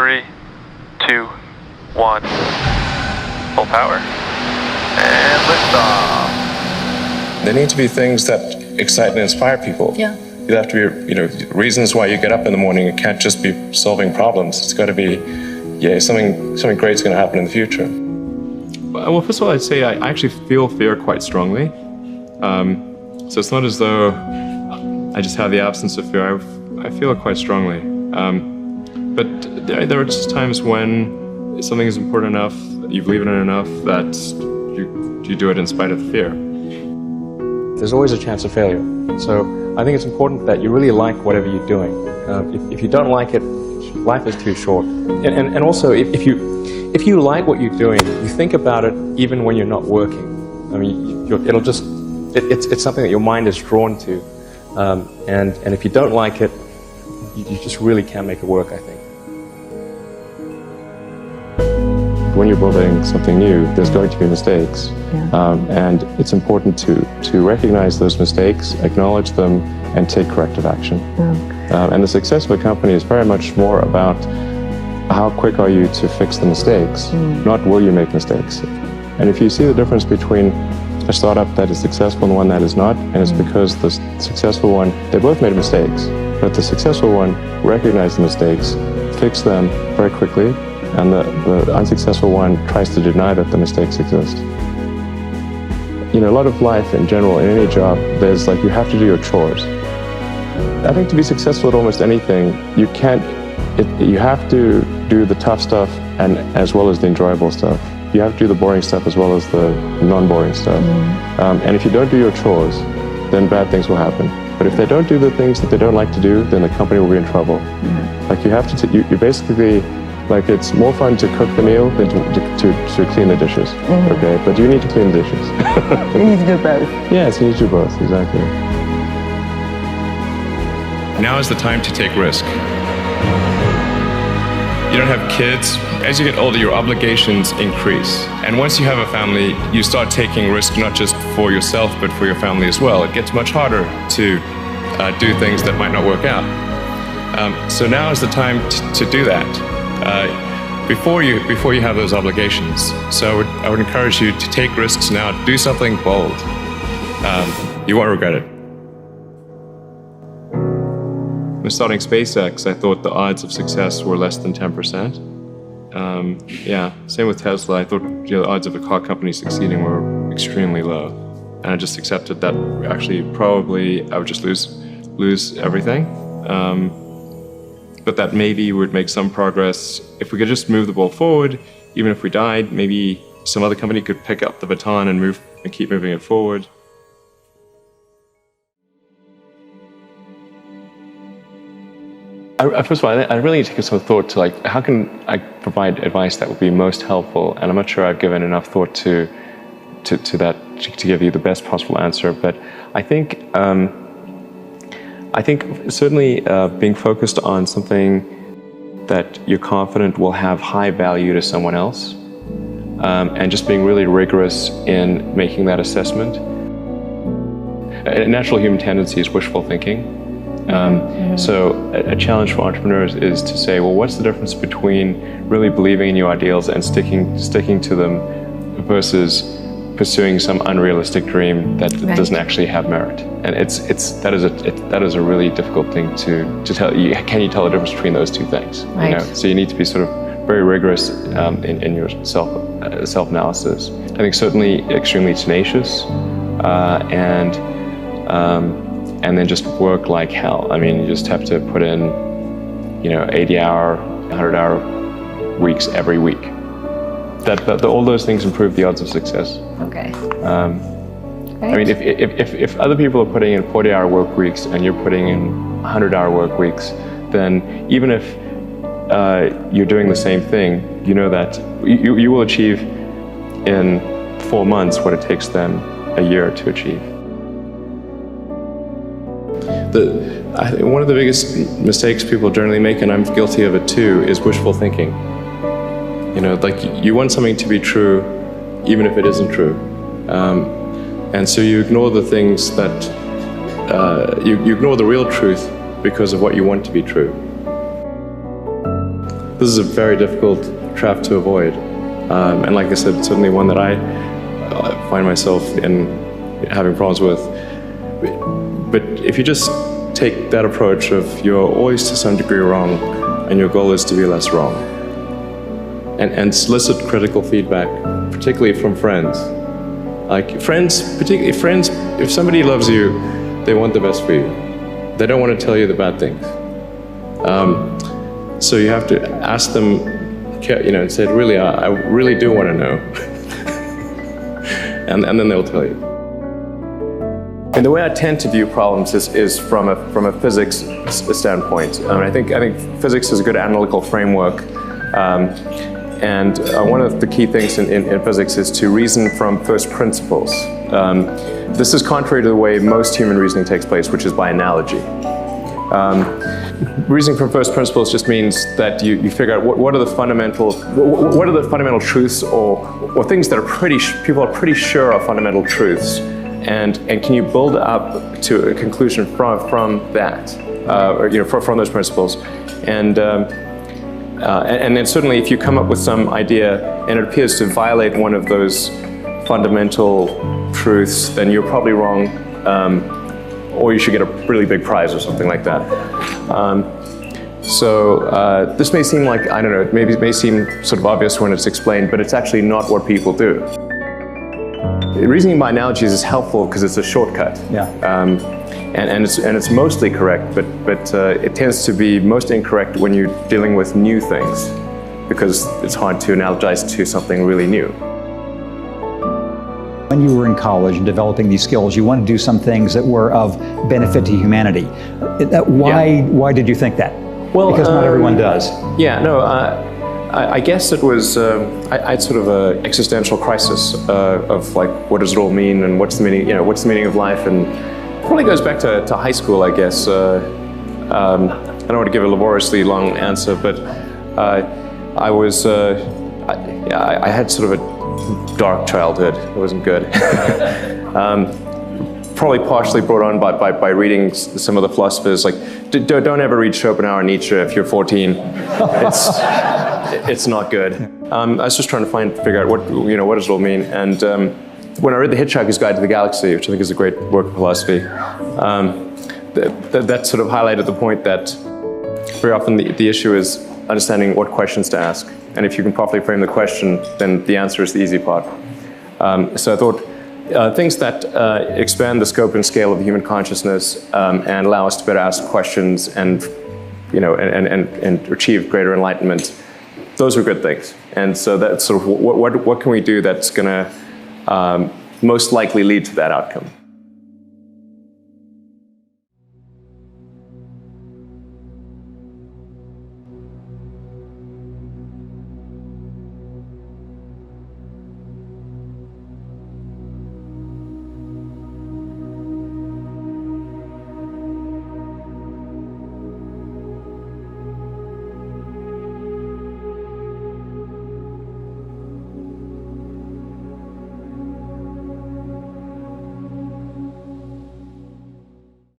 3, 2, 1. Full power. And liftoff. There need to be things that excite and inspire people. Yeah. You have to be, reasons why you get up in the morning. It can't just be solving problems. It's got to be, something great's going to happen in the future. Well, first of all, I'd say I actually feel fear quite strongly. So it's not as though I just have the absence of fear. I feel it quite strongly. But there are just times when something is important enough, you believe in it enough, that you do it in spite of the fear. There's always a chance of failure. So I think it's important that you really like whatever you're doing. If you don't like it, life is too short. And also, if you like what you're doing, you think about it even when you're not working. I mean, it's something that your mind is drawn to. And if you don't like it, you just really can't make it work, I think. When you're building something new, there's going to be mistakes. And it's important to recognize those mistakes, acknowledge them, and take corrective action. And the success of a company is very much more about how quick are you to fix the mistakes, not will you make mistakes. And if you see the difference between a startup that is successful and one that is not, and it's because the successful one, they both made mistakes, but the successful one recognized the mistakes, fixed them very quickly, and the unsuccessful one tries to deny that the mistakes exist. A lot of life in general, in any job, there's you have to do your chores. I think to be successful at almost anything, you have to do the tough stuff and as well as the enjoyable stuff. You have to do the boring stuff as well as the non-boring stuff. And if you don't do your chores, then bad things will happen. But if they don't do the things that they don't like to do, then the company will be in trouble. You have to, you basically, it's more fun to cook the meal than to clean the dishes. Okay, but you need to clean the dishes. You need to do both. Yes, you need to do both, exactly. Now is the time to take risk. You don't have kids. As you get older, your obligations increase. And once you have a family, you start taking risk not just for yourself, but for your family as well. It gets much harder to do things that might not work out. So now is the time to do that. Before you have those obligations. So I would encourage you to take risks now. Do something bold. You won't regret it. When starting SpaceX, I thought the odds of success were less than 10%. Same with Tesla. I thought the odds of a car company succeeding were extremely low. And I just accepted that actually probably I would just lose everything. But that maybe we would make some progress. If we could just move the ball forward, even if we died, maybe some other company could pick up the baton and keep moving it forward. First of all, I really need to give some thought to how can I provide advice that would be most helpful, and I'm not sure I've given enough thought to that to give you the best possible answer. But I think certainly being focused on something that you're confident will have high value to someone else, and just being really rigorous in making that assessment. A natural human tendency is wishful thinking. So a challenge for entrepreneurs is to say, well, what's the difference between really believing in your ideals and sticking to them versus pursuing some unrealistic dream that doesn't actually have merit? And that is a really difficult thing to tell. Can you tell the difference between those two things? Right. So you need to be sort of very rigorous in your self-analysis. I think certainly extremely tenacious, and then just work like hell. I mean, you just have to put in, 80-hour, 100-hour weeks every week. All those things improve the odds of success. Okay. I mean, if other people are putting in 40-hour work weeks and you're putting in 100-hour work weeks, then even if you're doing the same thing, you know that you will achieve in 4 months what it takes them a year to achieve. I think one of the biggest mistakes people generally make, and I'm guilty of it too, is wishful thinking. You want something to be true, even if it isn't true. And so you ignore the things that, you ignore the real truth because of what you want to be true. this is a very difficult trap to avoid. And like I said, certainly one that I find myself in having problems with. But if you just take that approach of you're always to some degree wrong, and your goal is to be less wrong, and solicit critical feedback, particularly from friends. Like friends, particularly friends, if somebody loves you, they want the best for you. They don't want to tell you the bad things. So you have to ask them, and say, really, I really do want to know. and then they'll tell you. And the way I tend to view problems is from a physics standpoint. I think physics is a good analytical framework. And one of the key things in physics is to reason from first principles. This is contrary to the way most human reasoning takes place, which is by analogy. Reasoning from first principles just means that you figure out what are the fundamental truths or things that people are pretty sure are fundamental truths, and can you build up to a conclusion from that, from those principles, and then certainly if you come up with some idea and it appears to violate one of those fundamental truths, then you're probably wrong, or you should get a really big prize or something like that. This may seem like, I don't know, it may seem sort of obvious when it's explained, but it's actually not what people do. Reasoning by analogies is helpful because it's a shortcut. Yeah. And it's mostly correct, but it tends to be most incorrect when you're dealing with new things, because it's hard to analogize to something really new. When you were in college and developing these skills, you wanted to do some things that were of benefit to humanity. Why did you think that? Well, because not everyone does. Yeah, no, I guess it was, I had sort of an existential crisis of like, what does it all mean, and what's the meaning of life, and it probably goes back to high school, I guess. I don't want to give a laboriously long answer, but I had sort of a dark childhood. It wasn't good. Probably partially brought on by reading some of the philosophers. Like, don't ever read Schopenhauer and Nietzsche if you're 14. It's not good. I was just trying to figure out what does it all mean. And when I read The Hitchhiker's Guide to the Galaxy, which I think is a great work of philosophy, that sort of highlighted the point that very often the issue is understanding what questions to ask. And if you can properly frame the question, then the answer is the easy part. So I thought things that expand the scope and scale of the human consciousness and allow us to better ask questions and achieve greater enlightenment, those are good things. And so that's sort of what can we do that's going to most likely lead to that outcome.